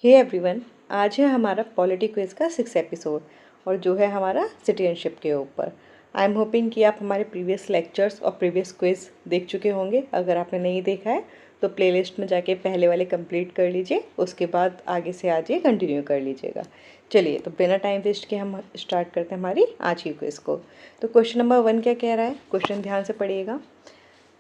Hey everyone, आज है हमारा पॉलिटी क्विज़ का 6 एपिसोड और जो है हमारा सिटीजनशिप के ऊपर। आई एम होपिंग कि आप हमारे प्रीवियस लेक्चर्स और प्रीवियस क्विज़ देख चुके होंगे। अगर आपने नहीं देखा है तो प्लेलिस्ट में जाके पहले वाले कंप्लीट कर लीजिए, उसके बाद आगे से आज ये कंटिन्यू कर लीजिएगा। चलिए, तो बिना टाइम वेस्ट के हम स्टार्ट करते हैं हमारी आज की क्विज़ को। तो क्वेश्चन नंबर 1 क्या कह रहा है, क्वेश्चन ध्यान से पढ़िएगा।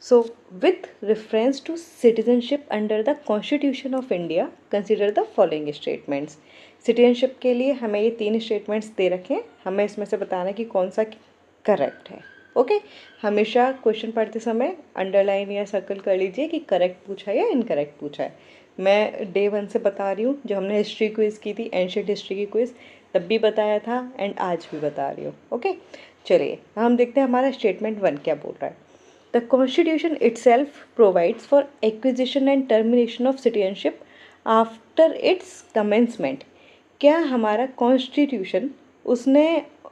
So, with reference to citizenship under the Constitution of India, consider the following statements. Citizenship के लिए हमें ये 3 स्टेटमेंट्स दे रखे हैं, हमें इसमें से बताना है कि कौन सा करेक्ट है। ओके, हमेशा क्वेश्चन पढ़ते समय अंडरलाइन या सर्कल कर लीजिए कि करेक्ट पूछा है या इनकरेक्ट पूछा है। मैं डे 1 से बता रही हूँ, जब हमने हिस्ट्री क्विज़ की थी, एंशिएंट हिस्ट्री की क्विज़, तब भी बताया था एंड आज भी बता रही हूँ। ओके, चलिए हम देखते हैं हमारा स्टेटमेंट 1 क्या बोल रहा है। The Constitution itself provides for acquisition and termination of citizenship after its commencement. क्या हमारा कॉन्स्टिट्यूशन उसने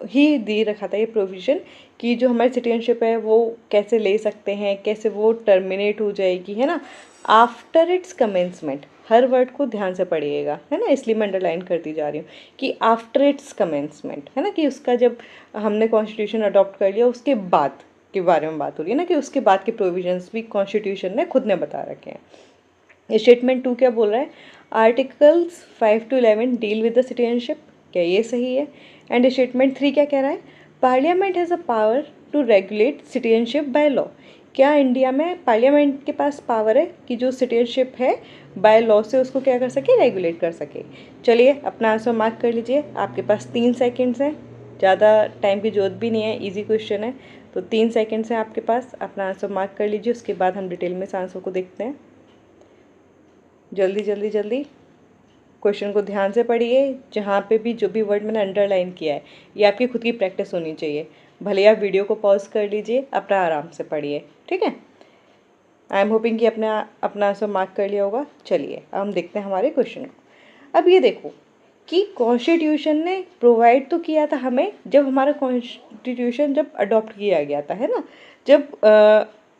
ही दे रखा था ये प्रोविज़न कि जो हमारी सिटीजनशिप है वो कैसे ले सकते हैं, कैसे वो टर्मिनेट हो जाएगी, है ना। After it's commencement, her word को ध्यान से पढ़िएगा, है ना, इसलिए मैं अंडरलाइन करती जा रही हूँ कि आफ्टर इट्स कमेंसमेंट, है ना, कि उसका जब हमने कॉन्स्टिट्यूशन अडॉप्ट कर लिया उसके बाद के बारे में बात हो रही है ना, कि उसके बाद के प्रोविजंस भी कॉन्स्टिट्यूशन ने खुद ने बता रखे हैं। स्टेटमेंट 2 क्या बोल रहा है, articles 5 to 11 deal with the citizenship, क्या ये सही है। एंड स्टेटमेंट 3 क्या कह रहा है, parliament has a power to regulate citizenship by law. क्या इंडिया में पार्लियामेंट के पास पावर है कि जो सिटीजनशिप है बाय लॉ से उसको क्या कर सके, रेगुलेट कर सके। चलिए अपना आंसर मार्क कर लीजिए, आपके पास 3 सेकेंड्स हैं, ज़्यादा टाइम की जरूरत भी नहीं है, इजी क्वेश्चन है, तो 3 सेकेंड्स हैं आपके पास, अपना आंसर मार्क कर लीजिए। उसके बाद हम डिटेल में इस आंसर को देखते हैं। जल्दी जल्दी जल्दी क्वेश्चन को ध्यान से पढ़िए, जहाँ पे भी जो भी वर्ड मैंने अंडरलाइन किया है ये आपकी खुद की प्रैक्टिस होनी चाहिए। भले आप वीडियो को पॉज कर लीजिए, अपना आराम से पढ़िए, ठीक है। आई एम होपिंग कि अपना आंसर मार्क कर लिया होगा। चलिए अब हम देखते हैं हमारे क्वेश्चन को। अब ये देखो कि कॉन्स्टिट्यूशन ने प्रोवाइड तो किया था हमें, जब हमारा कॉन्स्टिट्यूशन जब अडॉप्ट किया गया था, है ना, जब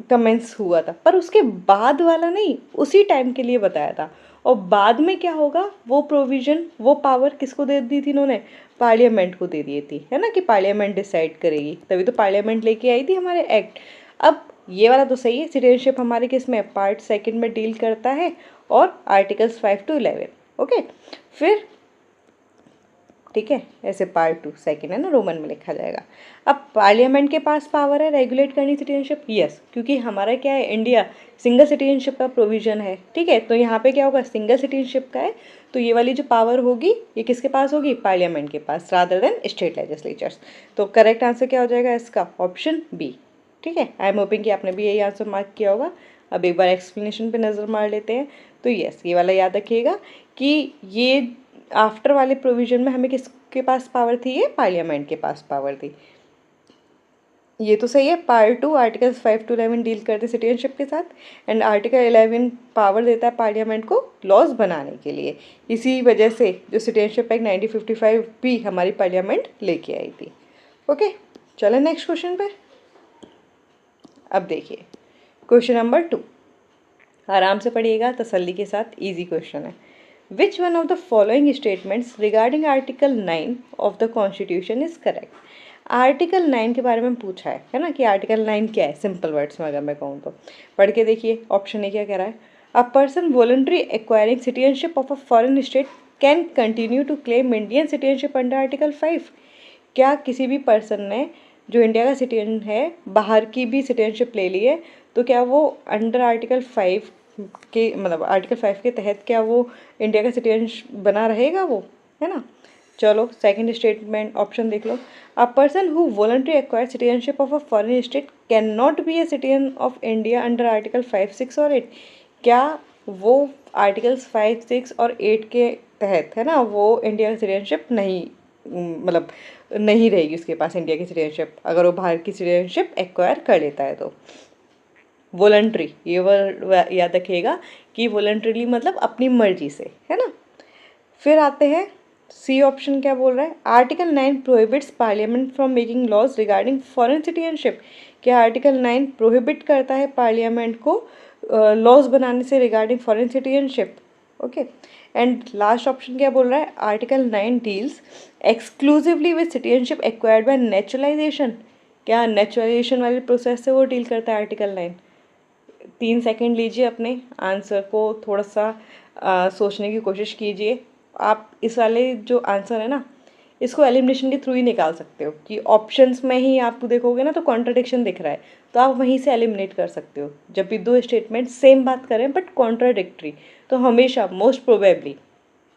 कमेंस हुआ था, पर उसके बाद वाला नहीं, उसी टाइम के लिए बताया था। और बाद में क्या होगा, वो प्रोविज़न, वो पावर किसको दे दी थी इन्होंने, पार्लियामेंट को दे दी थी, है ना, कि पार्लियामेंट डिसाइड करेगी, तभी तो पार्लियामेंट लेके आई थी हमारे एक्ट। अब ये वाला तो सही है, सिटीजनशिप हमारे किस में, पार्ट 2 में डील करता है और आर्टिकल्स 5 to 11। ओके, फिर ठीक है, ऐसे पार्ट 2 सेकेंड है ना, रोमन में लिखा जाएगा। अब पार्लियामेंट के पास पावर है रेगुलेट करनी सिटीजनशिप, यस, क्योंकि हमारा क्या है, इंडिया सिंगल सिटीजनशिप का प्रोविजन है, ठीक है। तो यहाँ पे क्या होगा, सिंगल सिटीजनशिप का है, तो ये वाली जो पावर होगी ये किसके पास होगी, पार्लियामेंट के पास, रादर देन स्टेट लेजिस्लेचर्स। तो करेक्ट आंसर क्या हो जाएगा इसका, ऑप्शन बी, ठीक है। आई एम होपिंग कि आपने भी यही आंसर मार्क किया होगा। अब एक बार एक्सप्लेनेशन पे नज़र मार लेते हैं। तो यस, ये वाला याद रखिएगा कि ये आफ्टर वाले प्रोविजन में हमें किसके पास पावर थी, ये पार्लियामेंट के पास पावर थी। ये तो सही है, पार्ट 2 आर्टिकल्स 5 to 11 डील करते सिटीजनशिप के साथ, एंड आर्टिकल 11 पावर देता है पार्लियामेंट को लॉज बनाने के लिए। इसी वजह से जो सिटीजनशिप एक्ट 1955 भी हमारी पार्लियामेंट लेके आई थी। ओके, चलें नेक्स्ट क्वेश्चन पे। अब देखिए क्वेश्चन नंबर 2, आराम से पढ़िएगा, तसल्ली के साथ, इजी क्वेश्चन है। Which one of the following statements regarding article 9 of the constitution is correct. Article 9 के बारे में पूछा है ना, कि आर्टिकल 9 क्या है, सिंपल वर्ड्स में अगर मैं कहूँ तो पढ़ के देखिए। ऑप्शन ए क्या कह रहा है, a person voluntary acquiring citizenship of a foreign state can continue to claim Indian citizenship under article 5। क्या किसी भी पर्सन ने जो इंडिया का सिटीजन है बाहर की भी सिटीजनशिप ले ली है, तो क्या वो अंडर आर्टिकल 5 के, मतलब आर्टिकल 5 के तहत क्या वो इंडिया का सिटीजन बना रहेगा वो, है ना। चलो सेकंड स्टेटमेंट ऑप्शन देख लो, a person who voluntary acquire citizenship of a foreign state can not be a citizen of India under article 5, 6 और 8। क्या वो आर्टिकल्स 5, 6 और 8 के तहत, है ना, वो इंडिया का सिटीजनशिप नहीं, मतलब नहीं रहेगी उसके पास इंडिया की सिटीजनशिप, अगर वो बाहर की सिटीजनशिप एक्वायर कर लेता है तो। वॉलंट्री, ये वर्ड याद रखिएगा कि वॉलंट्रीली मतलब अपनी मर्जी से, है ना। फिर आते हैं सी ऑप्शन, क्या बोल रहा है, article 9 prohibits parliament from making laws regarding foreign citizenship. क्या आर्टिकल 9 प्रोहिबिट करता है पार्लियामेंट को लॉज बनाने से regarding foreign citizenship. Okay. And last option क्या बोल रहा है, article 9 deals exclusively with citizenship acquired by naturalisation. क्या नेचुरलाइजेशन वाले प्रोसेस से वो डील करता है आर्टिकल 9? 3 सेकेंड लीजिए, अपने आंसर को थोड़ा सा सोचने की कोशिश कीजिए। आप इस वाले जो आंसर है ना, इसको एलिमिनेशन के थ्रू ही निकाल सकते हो कि ऑप्शंस में ही आप देखोगे ना तो कॉन्ट्राडिक्शन दिख रहा है, तो आप वहीं से एलिमिनेट कर सकते हो। जब भी दो स्टेटमेंट सेम बात करें बट कॉन्ट्राडिक्टरी, तो हमेशा मोस्ट प्रोबेबली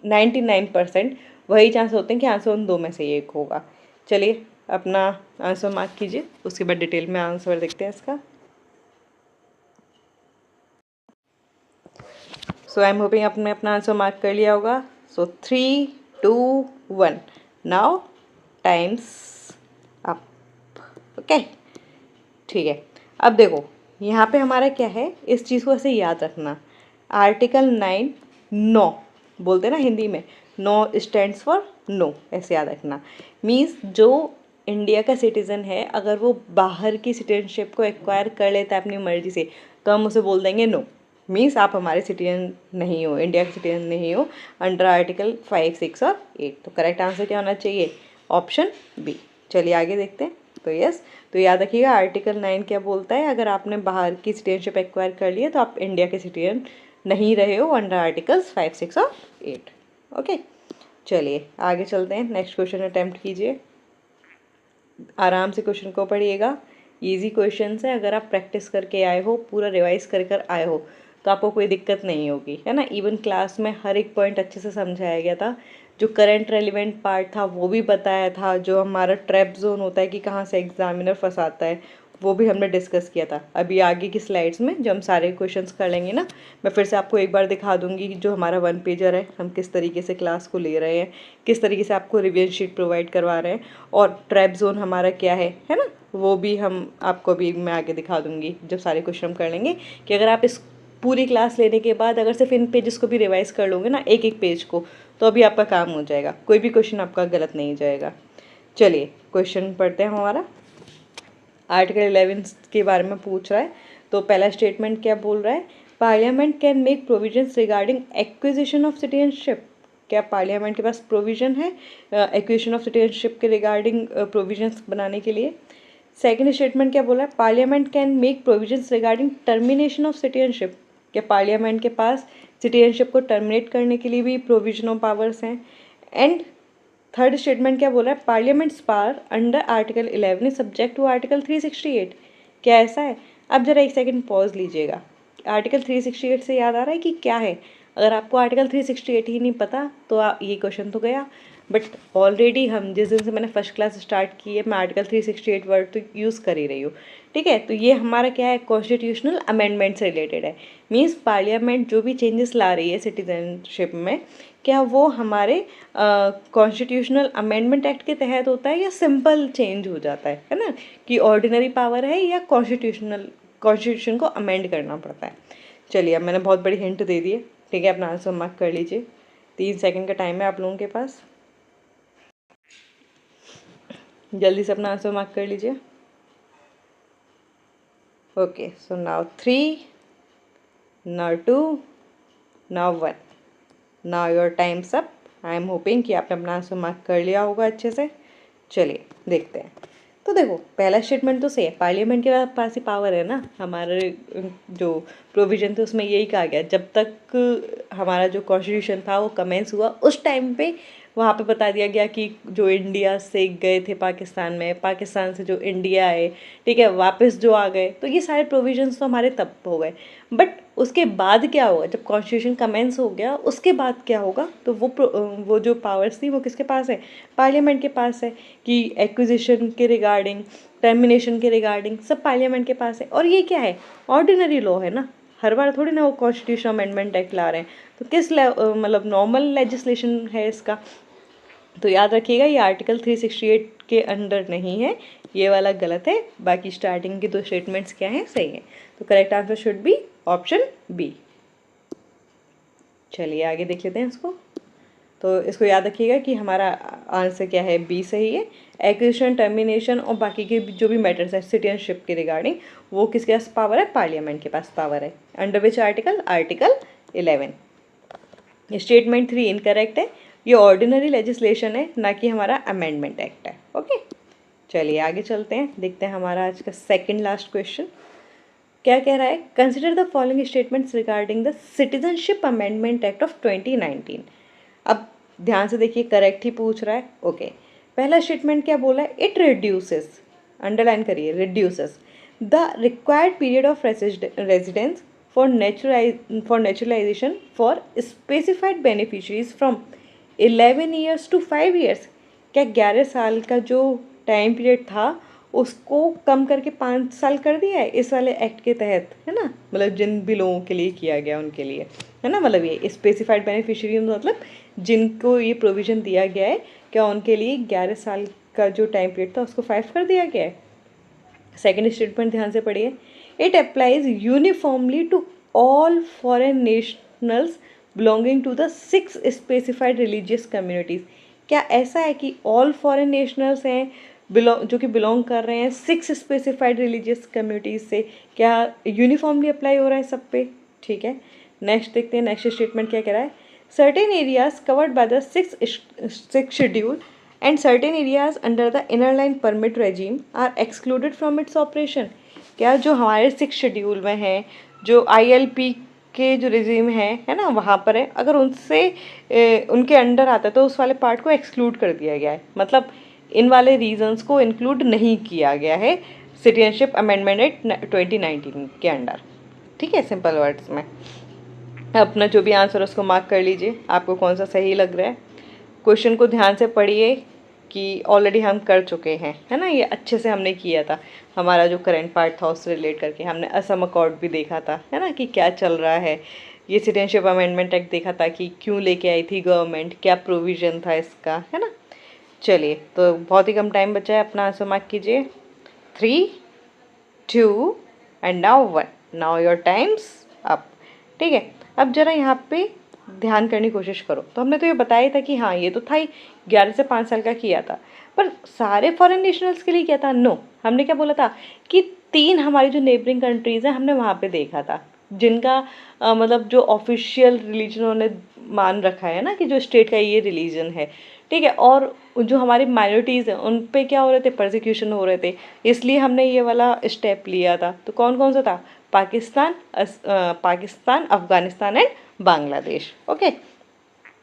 99% वही चांस होते हैं कि आंसर उन दो में से एक होगा। चलिए अपना आंसर मार्क कीजिए, उसके बाद डिटेल में आंसर देखते हैं इसका। सो आई एम होपिंग आपने अपना आंसर मार्क कर लिया होगा। सो 3, 2, 1 नाउ टाइम्स अप। ओके, ठीक है। अब देखो यहाँ पे हमारा क्या है, इस चीज़ को ऐसे याद रखना। आर्टिकल 9 नो बोलते हैं ना हिंदी में, नो स्टैंड्स फॉर नो, ऐसे याद रखना। मीन्स जो इंडिया का सिटीज़न है, अगर वो बाहर की सिटीजनशिप को एक्वायर कर लेता है अपनी मर्जी से, तो हम उसे बोल देंगे नो। मीन्स आप हमारे सिटीजन नहीं हो, इंडिया के सिटीजन नहीं हो अंडर आर्टिकल 5, 6 और 8। तो करेक्ट आंसर क्या होना चाहिए, ऑप्शन बी। चलिए आगे देखते हैं। तो यस, तो याद रखिएगा आर्टिकल 9 क्या बोलता है, अगर आपने बाहर की सिटीजनशिप एक्वायर कर ली है तो आप इंडिया के सिटीजन नहीं रहे हो अंडर आर्टिकल्स 5, 6 और 8। ओके, चलिए आगे चलते हैं। नेक्स्ट क्वेश्चन अटैम्प्ट कीजिए, आराम से क्वेश्चन को पढ़िएगा। इजी क्वेश्चन है, अगर आप प्रैक्टिस करके आए हो, पूरा रिवाइज कर आए हो, तो आपको कोई दिक्कत नहीं होगी, है ना। इवन क्लास में हर एक पॉइंट अच्छे से समझाया गया था, जो करंट रेलिवेंट पार्ट था वो भी बताया था, जो हमारा ट्रैप जोन होता है कि कहाँ से एग्जामिनर फंसाता है वो भी हमने डिस्कस किया था। अभी आगे की स्लाइड्स में जब हम सारे क्वेश्चंस कर लेंगे ना, मैं फिर से आपको एक बार दिखा दूंगी कि जो हमारा 1 पेजर है हम किस तरीके से क्लास को ले रहे हैं, किस तरीके से आपको रिवीजन शीट प्रोवाइड करवा रहे हैं, और ट्रैप जोन हमारा क्या है ना, वो भी हम आपको अभी मैं आगे दिखा दूंगी जब सारे क्वेश्चन हम कर लेंगे। कि अगर आप इस पूरी क्लास लेने के बाद अगर सिर्फ इन पेजेस को भी रिवाइज कर लोगे ना, एक एक पेज को, तो अभी आपका काम हो जाएगा, कोई भी क्वेश्चन आपका गलत नहीं जाएगा। चलिए क्वेश्चन पढ़ते हैं हमारा। आर्टिकल 11 के बारे में पूछ रहा है, तो पहला स्टेटमेंट क्या बोल रहा है, parliament can make provisions regarding acquisition of citizenship. क्या पार्लियामेंट के पास प्रोविजन है एक्विजिशन ऑफ सिटीजनशिप के रिगार्डिंग प्रोविजंस बनाने के लिए। सेकेंड स्टेटमेंट क्या बोला है, parliament can make provisions regarding termination of citizenship. क्या पार्लियामेंट के पास सिटीजनशिप को टर्मिनेट करने के लिए भी प्रोविजनल पावर्स हैं। एंड थर्ड स्टेटमेंट क्या बोल रहा है, parliament's power under article 11 is subject to article 368। क्या ऐसा है? अब जरा एक सेकंड पॉज लीजिएगा। आर्टिकल 368 से याद आ रहा है कि क्या है? अगर आपको आर्टिकल 368 ही नहीं पता तो ये क्वेश्चन तो गया। बट ऑलरेडी हम जिस दिन से मैंने फर्स्ट क्लास स्टार्ट की है, मैं आर्टिकल 368 वर्ड तो यूज़ कर ही रही हूँ। ठीक है, तो ये हमारा क्या है, कॉन्स्टिट्यूशनल अमेंडमेंट से रिलेटेड है। मीन्स पार्लियामेंट जो भी चेंजेस ला रही है सिटीजनशिप में, क्या वो हमारे कॉन्स्टिट्यूशनल अमेंडमेंट एक्ट के तहत होता है या सिंपल चेंज हो जाता है ना, कि ऑर्डिनरी पावर है या कॉन्स्टिट्यूशन को अमेंड करना पड़ता है। चलिए अब मैंने बहुत बड़ी हिंट दे दी है, ठीक है, अपना आंसर मार्क कर लीजिए। 3 सेकंड का टाइम है आप लोगों के पास, जल्दी से अपना आंसर मार्क कर लीजिए। Okay, so now 3, now 2, now 1, now your time's up. I am hoping कि आपने अपना आंसर मार्क कर लिया होगा अच्छे से। चलिए देखते हैं। तो देखो पहला स्टेटमेंट तो सही है, पार्लियामेंट के पास ही पावर है ना। हमारे जो प्रोविजन थे उसमें यही कहा गया, जब तक हमारा जो कॉन्स्टिट्यूशन था वो कमेंस हुआ उस टाइम पे वहाँ पे बता दिया गया कि जो इंडिया से गए थे पाकिस्तान में, पाकिस्तान से जो इंडिया आए, ठीक है, वापस जो आ गए, तो ये सारे प्रोविजंस तो हमारे तब हो गए। बट उसके बाद क्या होगा, जब कॉन्स्टिट्यूशन कमेंस हो गया उसके बाद क्या होगा, तो वो जो पावर्स थी वो किसके पास है, पार्लियामेंट के पास है। कि एक्विजिशन के रिगार्डिंग, टर्मिनेशन के रिगार्डिंग सब पार्लियामेंट के पास है। और ये क्या है, ऑर्डिनरी लॉ है ना, हर बार थोड़ी ना वो कॉन्स्टिट्यूशन अमेंडमेंट एक्ट ला रहे हैं, तो किस मतलब नॉर्मल लेजिस्लेशन है इसका। तो याद रखिएगा ये आर्टिकल 368 के अंडर नहीं है, ये वाला गलत है। बाकी स्टार्टिंग के 2 स्टेटमेंट्स क्या हैं, सही हैं। तो correct answer should be option B. चलिए आगे देख लेते हैं इसको। तो इसको याद रखिएगा कि हमारा आंसर क्या है, बी सही है। एक्विजिशन, टर्मिनेशन और बाकी के जो भी मैटर्स हैं सिटीजनशिप के रिगार्डिंग, वो किसके पास पावर है, पार्लियामेंट के पास पावर है। Under which article, article 11। Statement 3 incorrect है, ये ऑर्डिनरी लेजिस्लेशन है ना कि हमारा अमेंडमेंट एक्ट है। ओके, चलिए आगे चलते हैं, देखते हैं हमारा आज का सेकंड लास्ट क्वेश्चन क्या कह रहा है। Consider the following statements regarding the citizenship amendment act of 2019। अब ध्यान से देखिए, करेक्ट ही पूछ रहा है। ओके, पहला स्टेटमेंट क्या बोला है, इट रिड्यूसेस, अंडरलाइन करिए, reduces the required period of residence for naturalisation for specified beneficiaries from 11 years to 5 years. क्या 11 साल का जो टाइम पीरियड था उसको कम करके 5 साल कर दिया है इस वाले एक्ट के तहत, है ना। मतलब जिन भी लोगों के लिए किया गया उनके लिए, है ना। मतलब ये स्पेसिफाइड बेनिफिशियरी मतलब जिनको ये प्रोविज़न दिया गया है, क्या उनके लिए 11 साल का जो टाइम पीरियड था उसको 5 कर दिया गया है। सेकेंड स्टेटमेंट ध्यान से पढ़िए, it applies uniformly to all foreign nationals belonging to the 6 specified religious communities. क्या ऐसा है कि ऑल फॉरेन नेशनल्स हैं जो कि बिलोंग कर रहे हैं 6 स्पेसिफाइड रिलीजियस कम्युनिटीज़ से, क्या यूनिफॉर्मली अप्लाई हो रहा है सब पे? ठीक है, नेक्स्ट देखते हैं, नेक्स्ट स्टेटमेंट क्या कह रहा है। Certain areas covered by the six schedule and certain areas under the inner line permit regime are excluded from its operation। क्या जो हमारे 6 शेड्यूल में हैं, जो ILP के जो रिजीम है ना, वहाँ पर है, अगर उनसे उनके अंडर आता है तो उस वाले पार्ट को एक्सक्लूड कर दिया गया है। मतलब इन वाले रीजंस को इंक्लूड नहीं किया गया है सिटीजनशिप अमेंडमेंट एक्ट 2019 के अंडर। ठीक है, सिंपल वर्ड्स में अपना जो भी आंसर उसको मार्क कर लीजिए, आपको कौन सा सही लग रहा है। क्वेश्चन को ध्यान से पढ़िए कि ऑलरेडी हम कर चुके हैं, है ना, ये अच्छे से हमने किया था। हमारा जो करंट पार्ट था उससे रिलेट करके हमने असम अकॉर्ड भी देखा था, है ना, कि क्या चल रहा है। ये सिटीजनशिप अमेंडमेंट एक्ट देखा था कि क्यों लेके आई थी गवर्नमेंट, क्या प्रोविज़न था इसका, है ना। चलिए, तो बहुत ही कम टाइम बचा है, अपना आंसर मार्क कीजिए। 3, 2 and now 1। Now your time's up. ठीक है, अब जरा यहाँ पे ध्यान करने की कोशिश करो। तो हमने तो ये बताया था कि हाँ, ये तो था ही 11 से 5 साल का किया था, पर सारे फॉरेन नेशनल्स के लिए क्या था? नो, हमने क्या बोला था कि 3 हमारी जो नेबरिंग कंट्रीज़ हैं हमने वहाँ पे देखा था, जिनका मतलब जो ऑफिशियल रिलीजन उन्होंने मान रखा है ना, कि जो स्टेट का ये रिलीजन है। ठीक है, और जो हमारी माइनॉरिटीज़ हैं उन पे क्या हो रहे थे, परसिक्यूशन हो रहे थे, इसलिए हमने ये वाला स्टेप लिया था। तो कौन कौन सा था? पाकिस्तान, अफ़गानिस्तान एंड बांग्लादेश। ओके,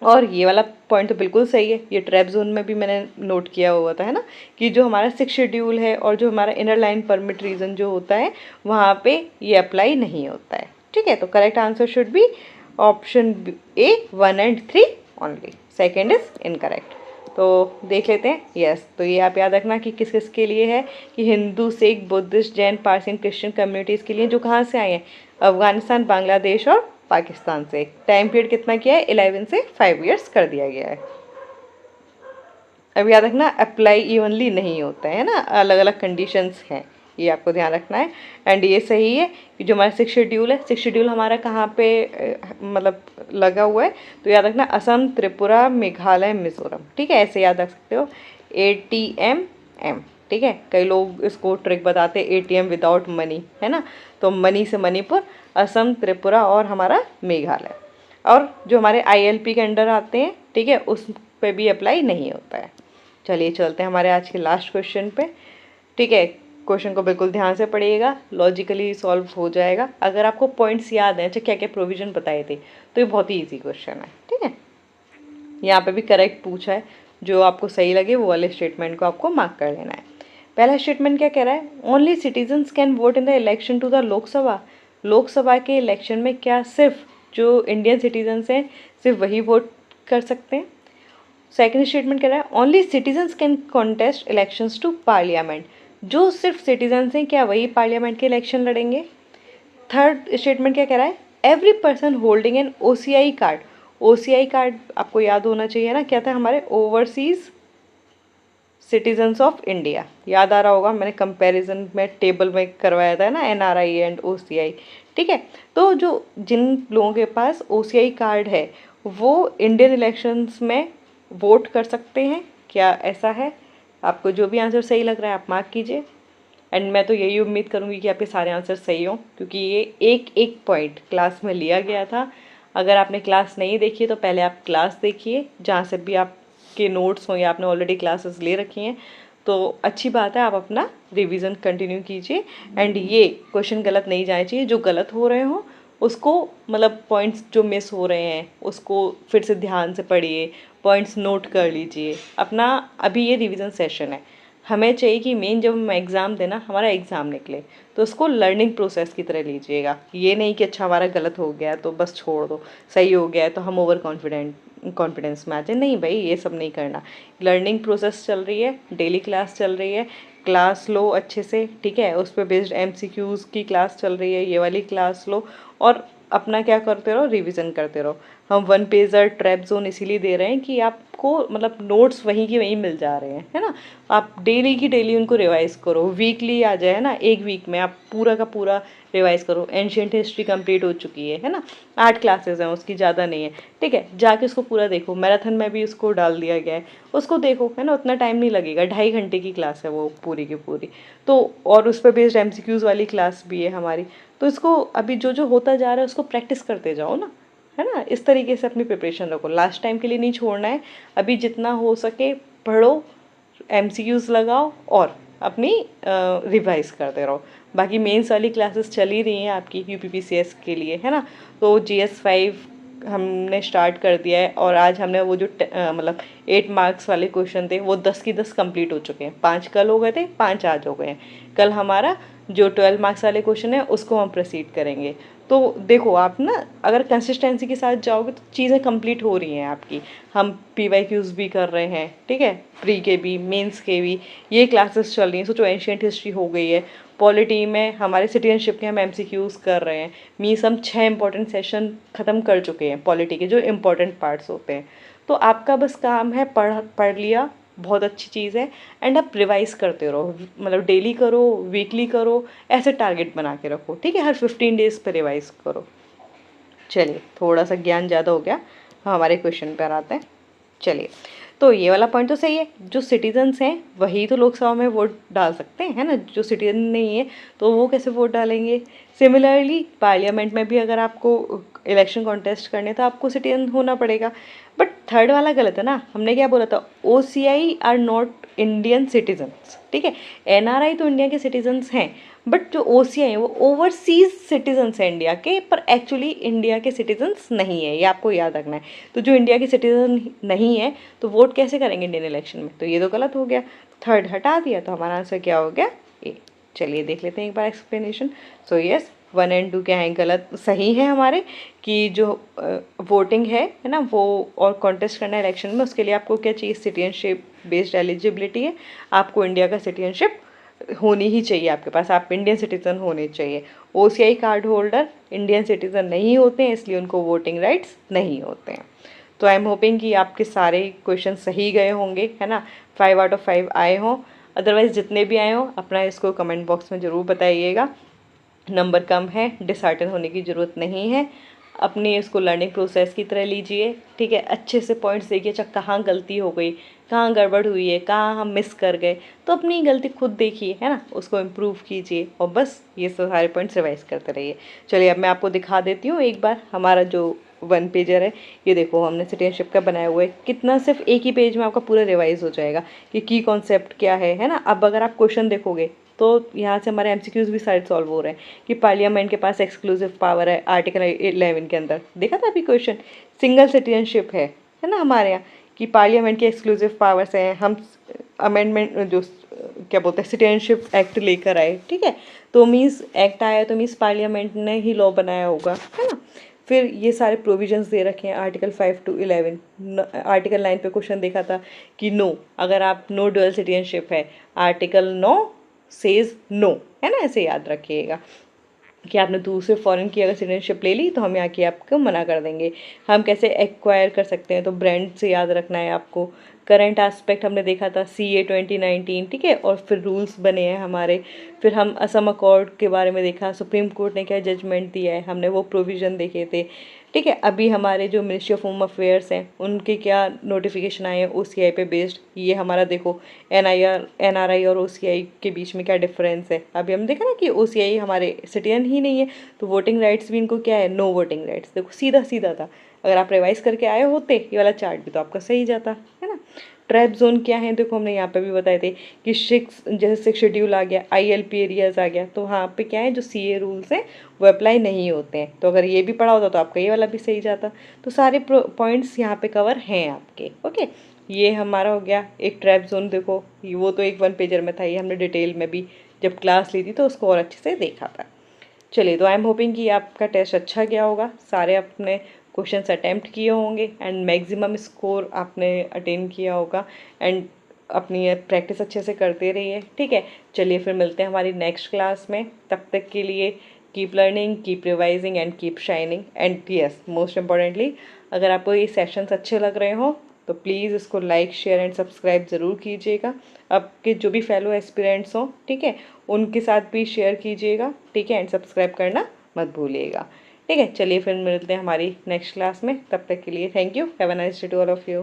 और ये वाला पॉइंट तो बिल्कुल सही है, ये ट्रैप जोन में भी मैंने नोट किया हुआ था, है ना, कि जो हमारा 6 शेड्यूल है और जो हमारा इनर लाइन परमिट रीजन जो होता है वहाँ पे ये अप्लाई नहीं होता है। ठीक है, तो correct answer should be option A 1 and 3 only, second is incorrect. तो देख लेते हैं। यस, तो ये आप याद रखना कि किस किस के लिए है, कि Hindu, Sikh, Buddhist, Jain, Parsi Christian communities के लिए, जो कहाँ से आए हैं, अफगानिस्तान, बांग्लादेश और पाकिस्तान से। टाइम पीरियड कितना किया है, 11 से 5 ईयर्स कर दिया गया है। अब याद रखना, अप्लाई इवनली नहीं होता है ना, अलग अलग कंडीशंस हैं, ये आपको ध्यान रखना है। एंड ये सही है कि जो हमारा 6 शेड्यूल है, 6 शेड्यूल हमारा कहाँ पे मतलब लगा हुआ है, तो याद रखना असम, त्रिपुरा, मेघालय, मिजोरम। ठीक है, ऐसे याद रख सकते हो, ATM। ठीक है, कई लोग इसको ट्रिक बताते हैं ATM विदाउट मनी, है ना, तो मनी से मणिपुर, असम, त्रिपुरा और हमारा मेघालय। और जो हमारे ILP के अंडर आते हैं, ठीक है, उस पे भी अप्लाई नहीं होता है। चलिए चलते हैं हमारे आज के लास्ट क्वेश्चन पे। ठीक है, क्वेश्चन को बिल्कुल ध्यान से पढ़िएगा, लॉजिकली सॉल्व हो जाएगा। अगर आपको पॉइंट्स याद हैं, अच्छा क्या क्या प्रोविजन बताए थे, तो ये बहुत ही ईजी क्वेश्चन है। ठीक है, यहाँ पे भी करेक्ट पूछा है, जो आपको सही लगे वो वाले स्टेटमेंट को आपको मार्क कर लेना है। पहला स्टेटमेंट क्या कह रहा है, only citizens can vote in the election to the Lok Sabha. Lok Sabha के इलेक्शन में क्या सिर्फ जो इंडियन सिटीजन्स हैं सिर्फ वही वोट कर सकते हैं। सेकेंड स्टेटमेंट कह रहा है, only citizens can contest elections to parliament. जो सिर्फ सिटीजन्स हैं क्या वही पार्लियामेंट के इलेक्शन लड़ेंगे। थर्ड स्टेटमेंट क्या कह रहा है, every person holding N OCI card. OCI card आपको याद होना चाहिए ना, क्या था, हमारे ओवरसीज़ सिटीजन्स ऑफ इंडिया। याद आ रहा होगा, मैंने कंपैरिजन में टेबल में करवाया था ना, NRI एंड OCI। ठीक है, तो जो जिन लोगों के पास OCI कार्ड है वो इंडियन इलेक्शंस में वोट कर सकते हैं। क्या ऐसा है? आपको जो भी आंसर सही लग रहा है आप मार्क कीजिए। एंड मैं तो यही उम्मीद करूँगी कि आपके सारे आंसर सही हों, क्योंकि ये एक एक पॉइंट क्लास में लिया गया था, अगर आपने क्लास नहीं देखी है तो पहले आप क्लास देखिए, जहाँ से भी आपके नोट्स हों या आपने ऑलरेडी क्लासेस ले रखी हैं तो अच्छी बात है, आप अपना रिवीजन कंटिन्यू कीजिए। एंड ये क्वेश्चन गलत नहीं जाने चाहिए, जो गलत हो रहे हों उसको मतलब पॉइंट्स जो मिस हो रहे हैं उसको फिर से ध्यान से पढ़िए, पॉइंट्स नोट कर लीजिए अपना। अभी ये रिवीजन सेशन है, हमें चाहिए कि मेन जब हम एग्ज़ाम देना हमारा एग्ज़ाम निकले तो उसको लर्निंग प्रोसेस की तरह लीजिएगा। ये नहीं कि अच्छा हमारा गलत हो गया तो बस छोड़ दो, सही हो गया है तो हम ओवर कॉन्फिडेंस में आ जाए। नहीं भाई, ये सब नहीं करना। लर्निंग प्रोसेस चल रही है, डेली क्लास चल रही है, क्लास लो अच्छे से, ठीक है, उस पर बेस्ड एमसीक्यूज़ की क्लास चल रही है, ये वाली क्लास लो और अपना क्या करते रहो, रिवीजन करते रहो। हम वन पेजर ट्रैप जोन इसीलिए दे रहे हैं कि आपको मतलब नोट्स वहीं की वहीं मिल जा रहे हैं, है ना। आप डेली की डेली उनको रिवाइज करो, वीकली आ जाए ना, एक वीक में आप पूरा का पूरा रिवाइज करो। एंशियंट हिस्ट्री कंप्लीट हो चुकी है ना, 8 क्लासेस हैं उसकी, ज़्यादा नहीं है, ठीक है, जाके उसको पूरा देखो। मैराथन में भी उसको डाल दिया गया है, उसको देखो, है ना, उतना टाइम नहीं लगेगा, 2.5 घंटे की क्लास है वो पूरी की पूरी। तो और उस पर बेस्ड एमसीक्यूज़ वाली क्लास भी है हमारी, तो इसको अभी जो जो होता जा रहा है उसको प्रैक्टिस करते जाओ ना, है ना। इस तरीके से अपनी प्रिपरेशन रखो, लास्ट टाइम के लिए नहीं छोड़ना है। अभी जितना हो सके पढ़ो, एमसीक्यूज़ लगाओ और अपनी रिवाइज करते रहो। बाकी मेंस वाली क्लासेस चल ही रही हैं आपकी यूपीपीसीएस के लिए, है ना। तो जीएस 5 हमने स्टार्ट कर दिया है और आज हमने वो जो मतलब 8 मार्क्स वाले क्वेश्चन थे वो 10 की 10 कंप्लीट हो चुके हैं। 5 कल हो गए थे, 5 आज हो गए हैं। कल हमारा जो 12 मार्क्स वाले क्वेश्चन है उसको हम प्रोसीड करेंगे। तो देखो आप ना, अगर कंसिस्टेंसी के साथ जाओगे तो चीज़ें कंप्लीट हो रही हैं आपकी। हम पीवाईक्यूज़ भी कर रहे हैं, ठीक है, प्री के भी, मेंस के भी, ये क्लासेस चल रही हैं। सोचो एंशियंट हिस्ट्री हो गई है, पॉलिटी में हमारे सिटीजनशिप के हम एमसीक्यूज़ कर रहे हैं। मीन्स हम 6 इंपॉर्टेंट सेशन ख़त्म कर चुके हैं पॉलिटी के, जो इंपॉर्टेंट पार्ट्स होते हैं। तो आपका बस काम है पढ़ लिया, बहुत अच्छी चीज़ है। एंड आप रिवाइज करते रहो, मतलब डेली करो, वीकली करो, ऐसे टारगेट बना के रखो, ठीक है, हर 15 डेज़ पे रिवाइज करो। चलिए, थोड़ा सा ज्ञान ज़्यादा हो गया, हम हमारे क्वेश्चन पर आते हैं। चलिए, तो ये वाला पॉइंट तो सही है, जो सिटीजन्स हैं वही तो लोकसभा में वोट डाल सकते हैं, है ना। जो सिटीजन नहीं है तो वो कैसे वोट डालेंगे। सिमिलरली पार्लियामेंट में भी अगर आपको इलेक्शन कॉन्टेस्ट करने तो आपको सिटीजन होना पड़ेगा। बट थर्ड वाला गलत है ना, हमने क्या बोला था, OCI are not Indian citizens, ठीक है। NRI तो इंडिया के सिटीजन्स हैं, बट जो OCI है वो ओवरसीज सिटीजन्स हैं इंडिया के, पर एक्चुअली इंडिया के सिटीजन्स नहीं है, ये आपको याद रखना है। तो जो इंडिया के सिटीजन नहीं है तो वोट कैसे करेंगे इंडियन इलेक्शन में, तो ये तो गलत हो गया। थर्ड हटा दिया तो हमारा आंसर क्या हो गया, ए। चलिए देख लेते हैं एक बार एक्सप्लेनेशन। सो यस, 1 और 2 क्या है, गलत सही है हमारे, कि जो वोटिंग है ना, वो और कॉन्टेस्ट करना है इलेक्शन में, उसके लिए आपको क्या चाहिए, सिटीजनशिप बेस्ड एलिजिबिलिटी है, आपको इंडिया का सिटीजनशिप होनी ही चाहिए आपके पास, आप इंडियन सिटीजन होने चाहिए। OCI card holder Indian citizen नहीं होते हैं, इसलिए उनको वोटिंग राइट्स नहीं होते हैं। तो आई एम होपिंग कि आपके सारे क्वेश्चन सही गए होंगे, है ना, 5 आउट ऑफ 5 आए हों। अदरवाइज़ जितने भी आए हों अपना इसको कमेंट बॉक्स में ज़रूर बताइएगा। नंबर कम है, डिसहार्टन होने की ज़रूरत नहीं है, अपनी इसको लर्निंग प्रोसेस की तरह लीजिए, ठीक है। अच्छे से पॉइंट्स देखिए, अच्छा कहाँ गलती हो गई, कहाँ गड़बड़ हुई है, कहाँ हम मिस कर गए, तो अपनी गलती खुद देखिए, है ना, उसको इम्प्रूव कीजिए और बस ये सारे पॉइंट्स रिवाइज करते रहिए। चलिए अब मैं आपको दिखा देती हूँ एक बार हमारा जो 1 पेजर है। ये देखो हमने सिटीजनशिप का बनाया हुआ है, कितना सिर्फ एक ही पेज में आपका पूरा रिवाइज हो जाएगा कि की कॉन्सेप्ट क्या है ना। अब अगर आप क्वेश्चन देखोगे तो यहाँ से हमारे एमसीक्यूज़ भी सारे सॉल्व हो रहे हैं कि पार्लियामेंट के पास एक्सक्लूसिव पावर है, आर्टिकल 11 के अंदर देखा था अभी क्वेश्चन। सिंगल सिटीजनशिप है ना हमारे यहाँ, कि पार्लियामेंट के एक्सक्लूसिव पावर्स हैं, हम अमेंडमेंट जो क्या बोलते हैं सिटीजनशिप एक्ट लेकर आए, ठीक है। तो मीन्स एक्ट आया तो मीन्स पार्लियामेंट ने ही लॉ बनाया होगा, है ना। फिर ये सारे प्रोविजंस दे रखे हैं आर्टिकल 5 to 11। आर्टिकल 9 पे क्वेश्चन देखा था कि नो, अगर आप नो डुअल सिटीजनशिप है, आर्टिकल 9 सेज नो, है ना, ऐसे याद रखिएगा कि आपने दूसरे फॉरेन की अगर सिटीजनशिप ले ली तो हम यहाँ की आपको मना कर देंगे। हम कैसे एक्वायर कर सकते हैं, तो ब्रांड से याद रखना है आपको। करंट एस्पेक्ट हमने देखा था CA 2019, ठीक है, और फिर रूल्स बने हैं हमारे। फिर हम असम अकॉर्ड के बारे में देखा, सुप्रीम कोर्ट ने क्या जजमेंट दिया है, हमने वो प्रोविज़न देखे थे, ठीक है। अभी हमारे जो मिनिस्ट्री ऑफ होम अफेयर्स हैं उनके क्या नोटिफिकेशन आए हैं OCI पे बेस्ड, ये हमारा देखो NRI और OCI के बीच में क्या डिफरेंस है। अभी हम देखा ना कि OCI हमारे सिटीजन ही नहीं है, तो वोटिंग राइट्स भी इनको क्या है, नो वोटिंग राइट्स। देखो सीधा सीधा था, अगर आप रिवाइज करके आए होते ये वाला चार्ट भी तो आपका सही जाता है ना। ट्रैप जोन क्या है, देखो हमने यहाँ पे भी बताए थे कि जैसे 6 शेड्यूल आ गया, ILP एरियाज आ गया, तो वहाँ पे क्या है जो CA रूल्स हैं वो अप्लाई नहीं होते हैं। तो अगर ये भी पढ़ा होता तो आपका ये वाला भी सही जाता। तो सारे पॉइंट्स यहाँ पे कवर हैं आपके। ओके, ये हमारा हो गया एक ट्रैप जोन। देखो वो तो एक 1 पेजर में था, ये हमने डिटेल में भी जब क्लास ली थी तो उसको और अच्छे से देखा था। चलिए, तो आई एम होपिंग कि आपका टेस्ट अच्छा गया होगा, सारे आपने क्वेश्चंस अटेम्प्ट किए होंगे एंड मैक्सिमम स्कोर आपने अटेन किया होगा एंड अपनी प्रैक्टिस अच्छे से करते रहिए, ठीक है। चलिए फिर मिलते हैं हमारी नेक्स्ट क्लास में, तब तक के लिए keep learning, keep revising and keep shining. And yes, most importantly, अगर आपको ये सेशंस अच्छे लग रहे हो तो प्लीज़ इसको लाइक शेयर एंड सब्सक्राइब ज़रूर कीजिएगा। आपके जो भी फेलो एस्पिरेंट्स हों, ठीक है, उनके साथ भी शेयर कीजिएगा, ठीक है, एंड सब्सक्राइब करना मत भूलिएगा, ठीक है। चलिए फिर मिलते हैं हमारी नेक्स्ट क्लास में, तब तक के लिए thank you, have a nice day to all of you.